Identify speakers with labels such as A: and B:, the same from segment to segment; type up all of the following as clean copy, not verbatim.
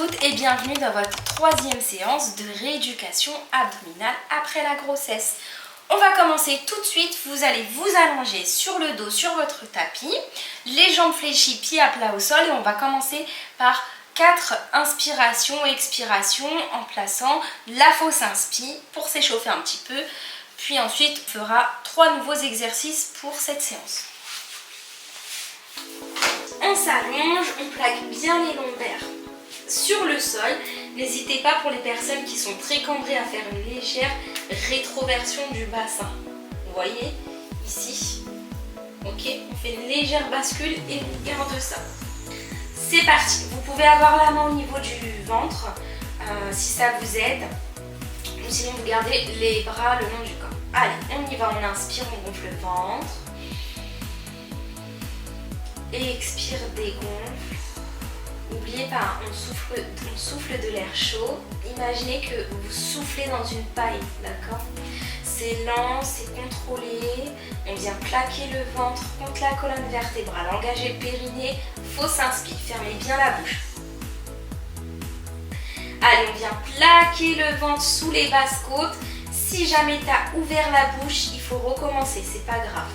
A: toutes et bienvenue dans votre troisième séance de rééducation abdominale après la grossesse. On va commencer tout de suite, vous allez vous allonger sur le dos, sur votre tapis, les jambes fléchies, pieds à plat au sol et on va commencer par 4 inspirations et expirations en plaçant la fausse inspi pour s'échauffer un petit peu. Puis ensuite, on fera 3 nouveaux exercices pour cette séance. On s'allonge, on plaque bien les lombaires sur le sol. N'hésitez pas pour les personnes qui sont très cambrées à faire une légère rétroversion du bassin. Vous voyez ici. Ok, on fait une légère bascule et en deçà. C'est parti. Vous pouvez avoir la main au niveau du ventre si ça vous aide. Ou sinon vous gardez les bras le long du corps. Allez, on y va. On inspire, on gonfle le ventre. Et expire, dégonfle. N'oubliez pas, on souffle de l'air chaud. Imaginez que vous soufflez dans une paille, d'accord? C'est lent, c'est contrôlé. On vient plaquer le ventre contre la colonne vertébrale. Engagez le périnée, fausse inspi. Fermez bien la bouche. Allez, on vient plaquer le ventre sous les basses côtes. Si jamais tu as ouvert la bouche, il faut recommencer, c'est pas grave.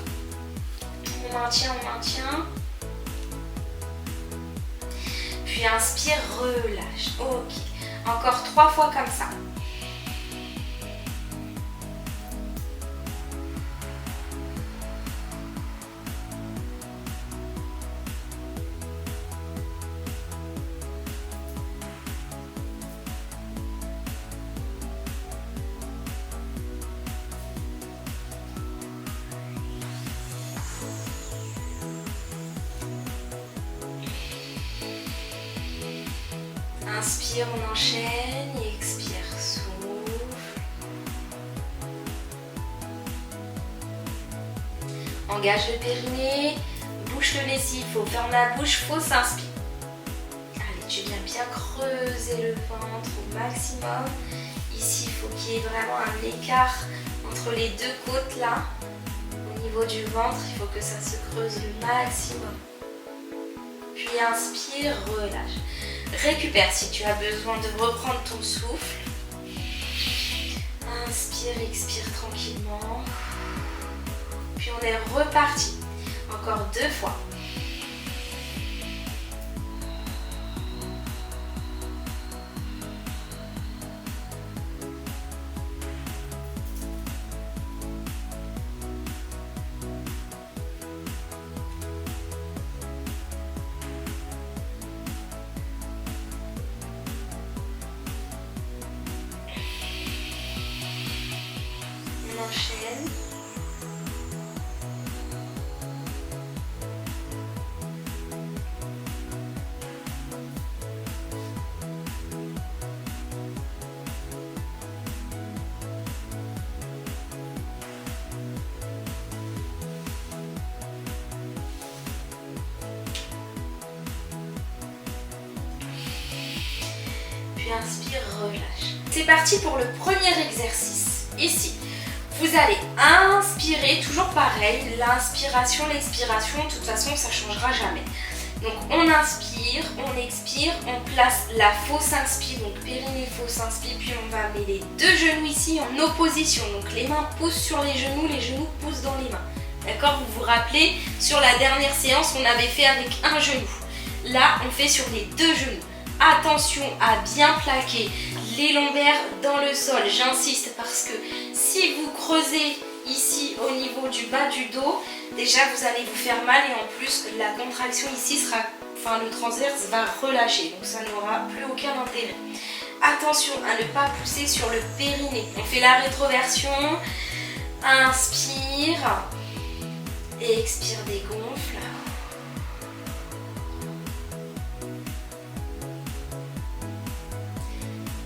A: On maintient, on maintient. Puis inspire, relâche. Ok. Encore 3 fois comme ça. Inspire, on enchaîne et expire, souffle. Engage le périnée, bouche le lessive, il faut fermer la bouche, fausse inspi. Allez, tu viens bien creuser le ventre au maximum. Ici, il faut qu'il y ait vraiment un écart entre les deux côtes là. Au niveau du ventre, il faut que ça se creuse le maximum. Puis inspire, relâche. Récupère si tu as besoin de reprendre ton souffle. Inspire, expire tranquillement. Puis on est reparti. Encore 2 fois. On enchaîne. Puis inspire, relâche. C'est parti pour le premier exercice. Ici. Vous allez inspirer, toujours pareil, l'inspiration, l'expiration, de toute façon ça ne changera jamais. Donc on inspire, on expire, on place la fausse inspi, donc périnée, fausse inspi, puis on va amener les 2 genoux ici en opposition. Donc les mains poussent sur les genoux poussent dans les mains. D'accord? Vous vous rappelez, sur la dernière séance, on avait fait avec un genou. Là, on fait sur les 2 genoux. Attention à bien plaquer les lombaires dans le sol. J'insiste parce que si vous creusez ici au niveau du bas du dos, déjà vous allez vous faire mal et en plus la contraction ici sera, le transverse va relâcher. Donc ça n'aura plus aucun intérêt. Attention à ne pas pousser sur le périnée. On fait la rétroversion. Inspire et expire, dégonfle.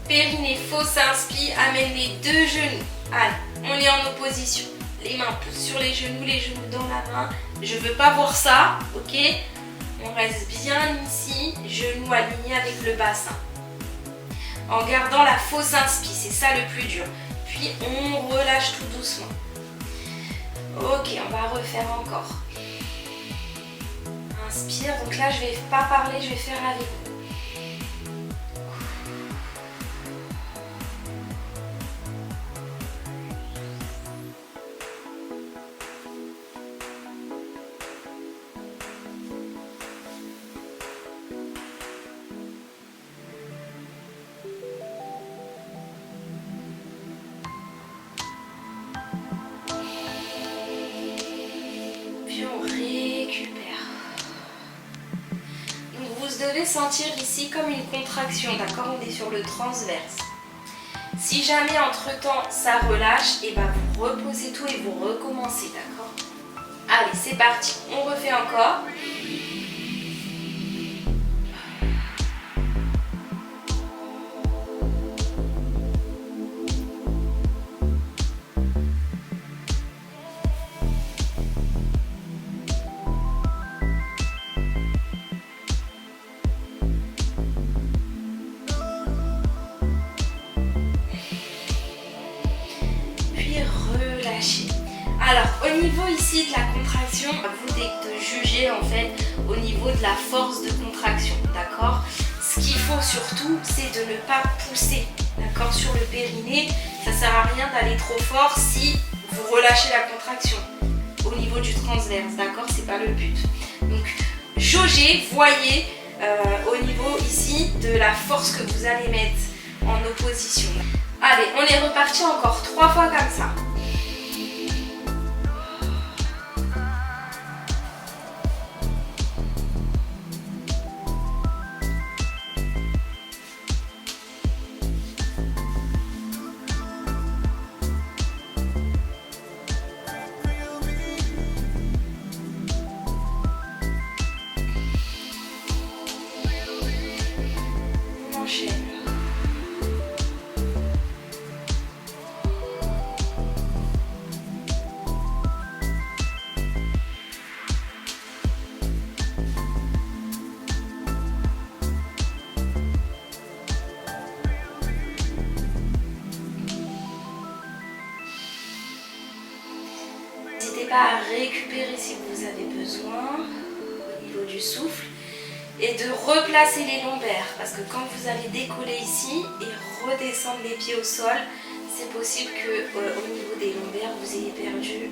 A: Périnée, fausse inspi, amène les 2 genoux. Allez, on est en opposition. Les mains poussent sur les genoux dans la main. Je ne veux pas voir ça, ok? On reste bien ici, genoux alignés avec le bassin. En gardant la fausse inspi, c'est ça le plus dur. Puis on relâche tout doucement. Ok, on va refaire encore. Inspire, donc là je vais pas parler, je vais faire avec vous. Puis on récupère. Donc vous devez sentir ici comme une contraction, d'accord? On est sur le transverse. Si jamais entre-temps ça relâche, et ben vous reposez tout et vous recommencez, d'accord? Allez, c'est parti. On refait encore. Alors, au niveau ici de la contraction, vous de juger en fait au niveau de la force de contraction, d'accord? Ce qu'il faut surtout, c'est de ne pas pousser, d'accord? Sur le périnée, ça sert à rien d'aller trop fort si vous relâchez la contraction au niveau du transverse, d'accord? C'est pas le but. Donc, jaugez, voyez au niveau ici de la force que vous allez mettre en opposition. Allez, on est reparti encore 3 fois comme ça. N'hésitez pas à récupérer si vous avez besoin au niveau du souffle et de replacer les lombaires parce que quand vous allez décoller ici et redescendre les pieds au sol, c'est possible que au niveau des lombaires vous ayez perdu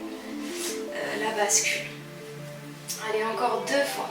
A: la bascule. Allez, encore 2 fois.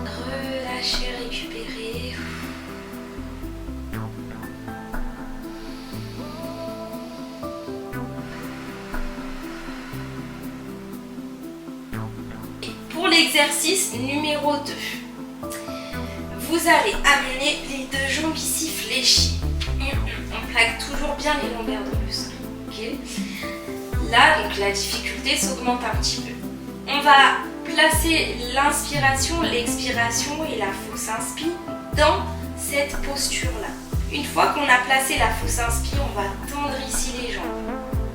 A: Relâchez, récupérez. Pour l'exercice numéro 2, vous allez amener les 2 jambes ici fléchies. On plaque toujours bien les lombaires dans le sol. Okay. Là, donc la difficulté s'augmente un petit peu. On va placer l'inspiration, l'expiration et la fausse inspi dans cette posture-là. Une fois qu'on a placé la fausse inspi, on va tendre ici les jambes.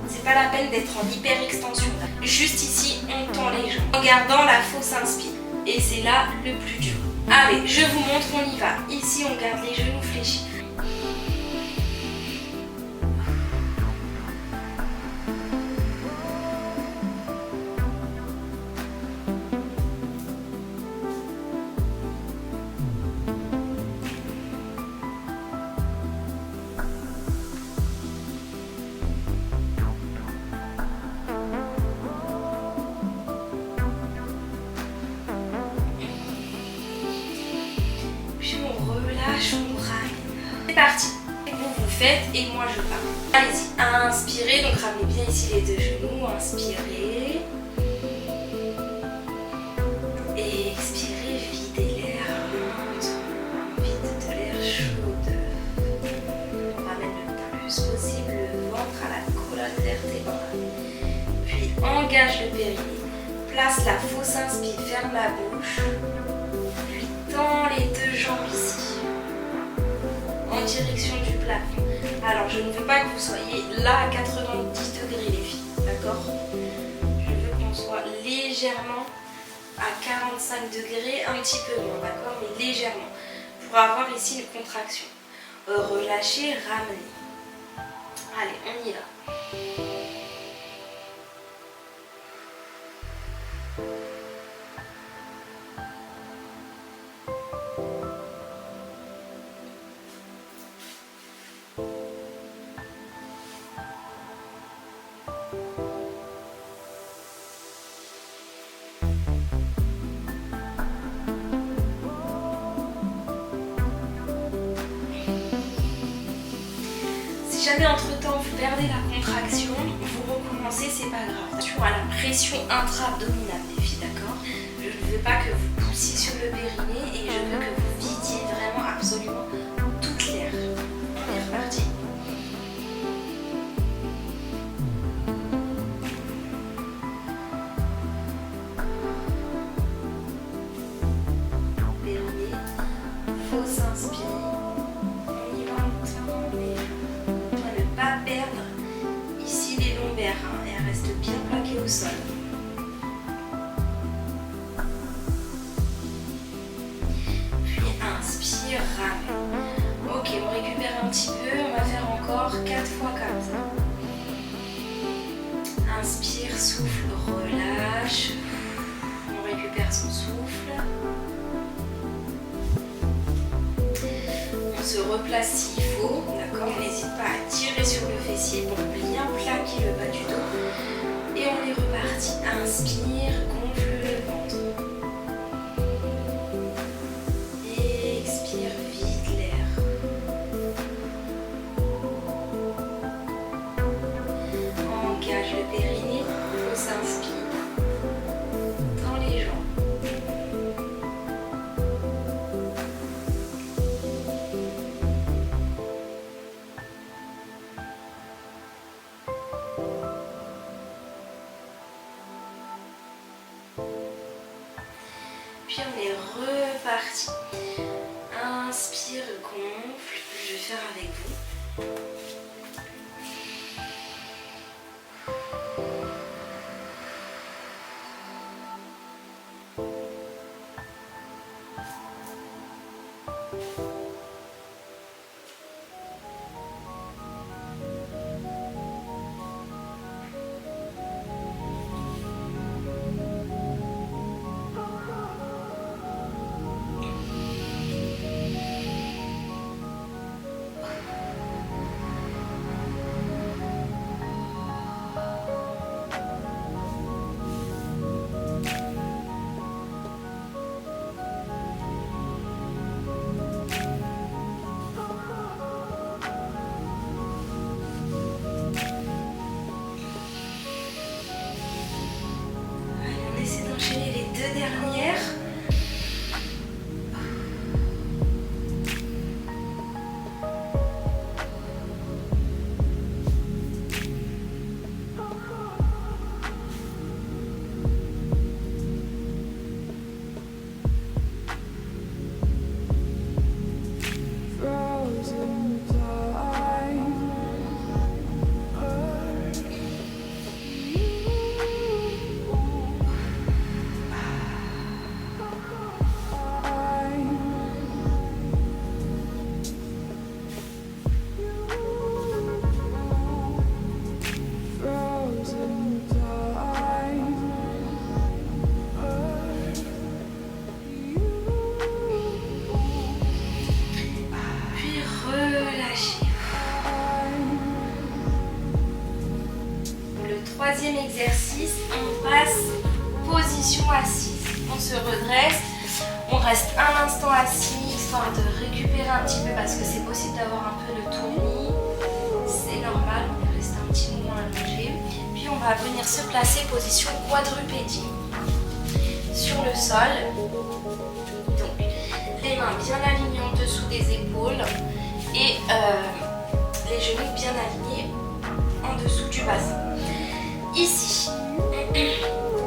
A: C'est pas la peine d'être en hyper extension. Juste ici, on tend les jambes en gardant la fausse inspi. Et c'est là le plus dur. Allez, je vous montre, on y va. Ici, on garde les genoux fléchis. On ramène. C'est parti. Vous faites et moi je pars. Allez-y, inspirez, donc ramenez bien ici les 2 genoux, inspirez. Et expirez, videz l'air lentement, vide de l'air chaud. On ramène le plus possible le ventre à la colonne vertébrale. Puis engage le périnée, place la fausse inspire, ferme la bouche. Puis tend les 2 jambes ici. En direction du plafond. Alors je ne veux pas que vous soyez là à 90 degrés les filles, d'accord? Je veux qu'on soit légèrement légèrement à 45 degrés, un petit peu moins, d'accord, mais légèrement, pour avoir ici une contraction. Relâchez, ramenez. Allez, on y va. Si jamais entre-temps vous perdez la contraction, vous recommencez, c'est pas grave. Attention à la pression intra-abdominale, les filles, d'accord? Je ne veux pas que vous poussiez sur le périnée et je veux que vous vidiez vraiment absolument toute l'air. On est reparti. Périnée, fausse inspire. On y va lentement, mais ne pas perdre ici les lombaires, hein, et elle reste bien plaquée au sol. Puis inspire, rame. Ok, on récupère un petit peu, on va faire encore 4 fois comme ça. Inspire, souffle, relâche. On récupère son souffle. On se replace s'il faut, d'accord? On n'hésite pas à tirer sur le fessier pour bien plaquer le bas du dos. Et on est reparti. Inspire, gonfle le ventre. Expire, vide l'air. Engage le périnée, on s'inspire. Dans les jambes. Puis on est reparti. Inspire, gonfle. Je vais faire avec vous. Dernière. Troisième exercice, on passe position assise. On se redresse, on reste un instant assis, histoire de récupérer un petit peu parce que c'est possible d'avoir un peu de tournis. C'est normal, on reste un petit moment allongé. Puis on va venir se placer position quadrupédie sur le sol. Donc les mains bien alignées en dessous des épaules et les genoux bien alignés en dessous du bassin. Ici,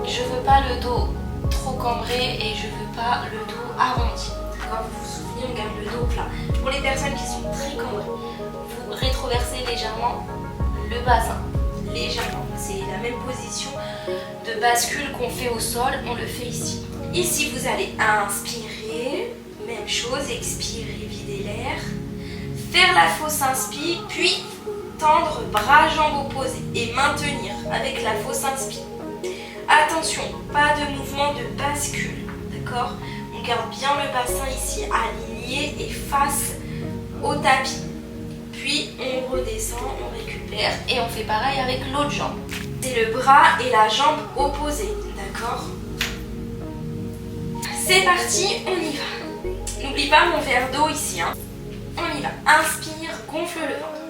A: je veux pas le dos trop cambré et je veux pas le dos arrondi. Quand vous vous souvenez, on garde le dos plat. Pour les personnes qui sont très cambrées, vous rétroversez légèrement le bassin. Légèrement, c'est la même position de bascule qu'on fait au sol, on le fait ici. Ici, vous allez inspirer, même chose, expirer, vider l'air, faire la fausse inspi, puis tendre bras, jambes opposées et maintenir avec la fausse inspi. Attention, pas de mouvement de bascule, d'accord? On garde bien le bassin ici aligné et face au tapis. Puis on redescend, on récupère et on fait pareil avec l'autre jambe. C'est le bras et la jambe opposée, d'accord? C'est parti, on y va. N'oublie pas mon verre d'eau ici, hein. On y va. Inspire, gonfle le ventre.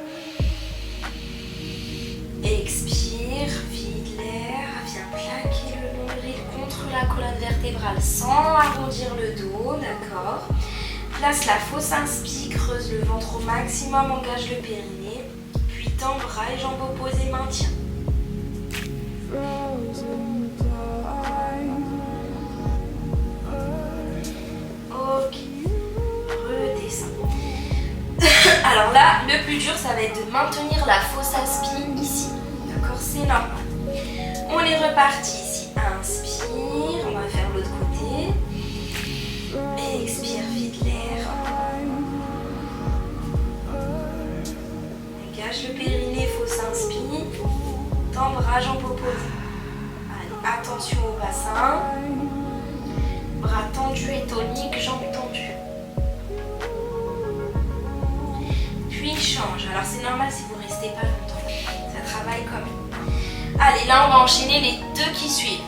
A: Expire, vide l'air, viens plaquer le nombril contre la colonne vertébrale sans arrondir le dos, d'accord? Place la fausse inspi, creuse le ventre au maximum, engage le périnée, puis tends bras et jambes opposées, maintien. Ok, redescends. Alors là, le plus dur, ça va être de maintenir la fausse inspi ici. D'accord, c'est normal. On est reparti ici. Inspire, on va faire l'autre côté. Expire, vide l'air. Engage le périnée, fausse inspi. Tends bras, jambes opposées. Allez, attention au bassin. Bras tendus et toniques, jambes tendues. Puis change. Alors c'est normal si vous ne restez pas longtemps. Ça travaille quand même. Allez, là on va enchaîner les deux qui suivent.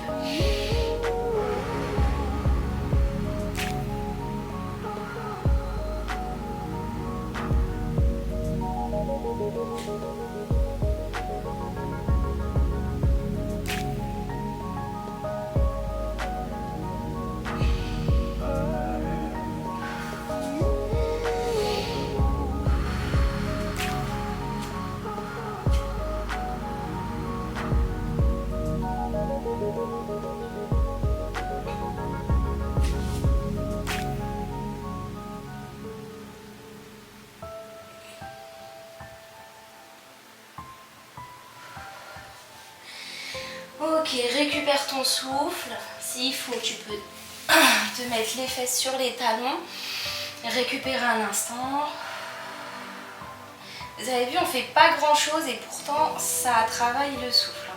A: Ok, récupère ton souffle. S'il faut, tu peux te mettre les fesses sur les talons. Récupérer un instant. Vous avez vu, on ne fait pas grand chose et pourtant ça travaille le souffle.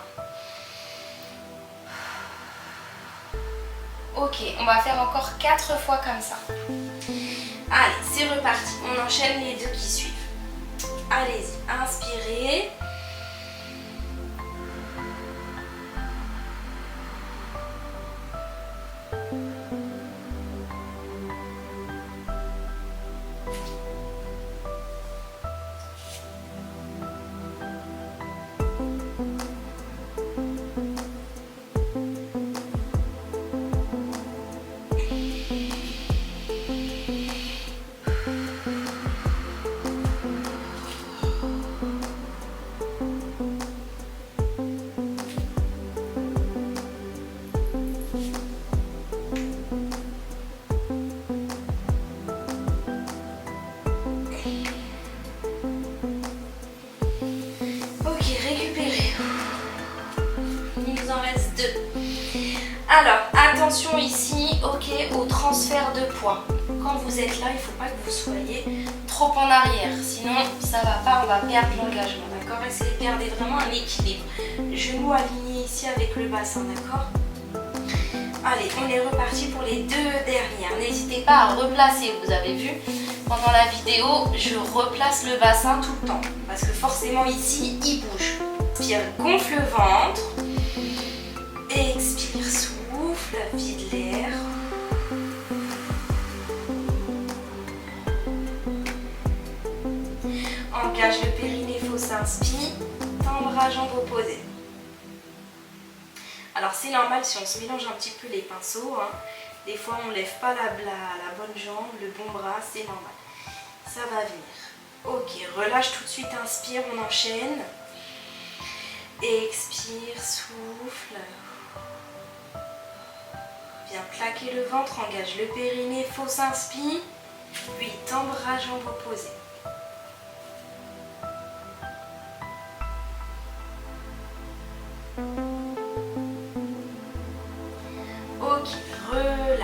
A: Ok, on va faire encore 4 fois comme ça. Allez, c'est reparti. On enchaîne les deux qui suivent. Allez-y, inspirez. Alors, attention ici, ok, au transfert de poids. Quand vous êtes là, il ne faut pas que vous soyez trop en arrière. Sinon, ça ne va pas, on va perdre l'engagement, d'accord? Essayez de garder vraiment un équilibre. Genoux alignés ici avec le bassin, d'accord? Allez, on est reparti pour les deux dernières. N'hésitez pas à replacer, vous avez vu, pendant la vidéo, je replace le bassin tout le temps. Parce que forcément ici, il bouge. Inspire, gonfle le ventre. Expire, souffle, vide l'air. Engage le périnée, fausse inspi. Tends bras, jambes opposées. Alors c'est normal si on se mélange un petit peu les pinceaux. Hein. Des fois on ne lève pas la bonne jambe, le bon bras, c'est normal. Ça va venir. Ok, relâche tout de suite, inspire, on enchaîne. Expire, souffle. Viens plaquer le ventre, engage le périnée, fausse inspi. Puis tends bras, jambes opposées.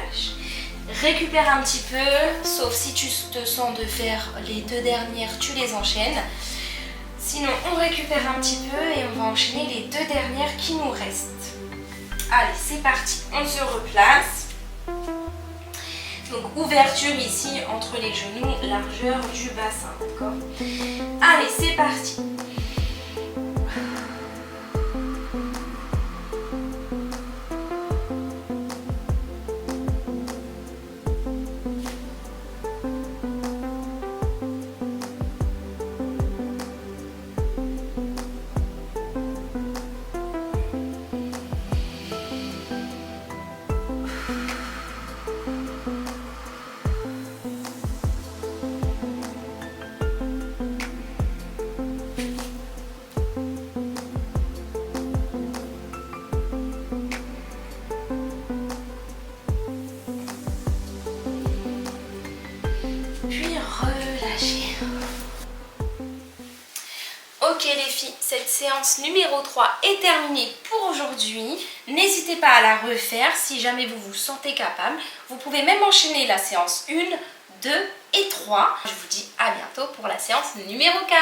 A: relâche. Récupère un petit peu, sauf si tu te sens de faire les 2 dernières, tu les enchaînes. Sinon, on récupère un petit peu et on va enchaîner les 2 dernières qui nous restent. Allez, c'est parti, on se replace. Donc, ouverture ici entre les genoux, largeur du bassin, d'accord? Allez, c'est parti. Puis relâchez. Ok les filles, cette séance numéro 3 est terminée pour aujourd'hui. N'hésitez pas à la refaire si jamais vous vous sentez capable. Vous pouvez même enchaîner la séance 1, 2 et 3. Je vous dis à bientôt pour la séance numéro 4.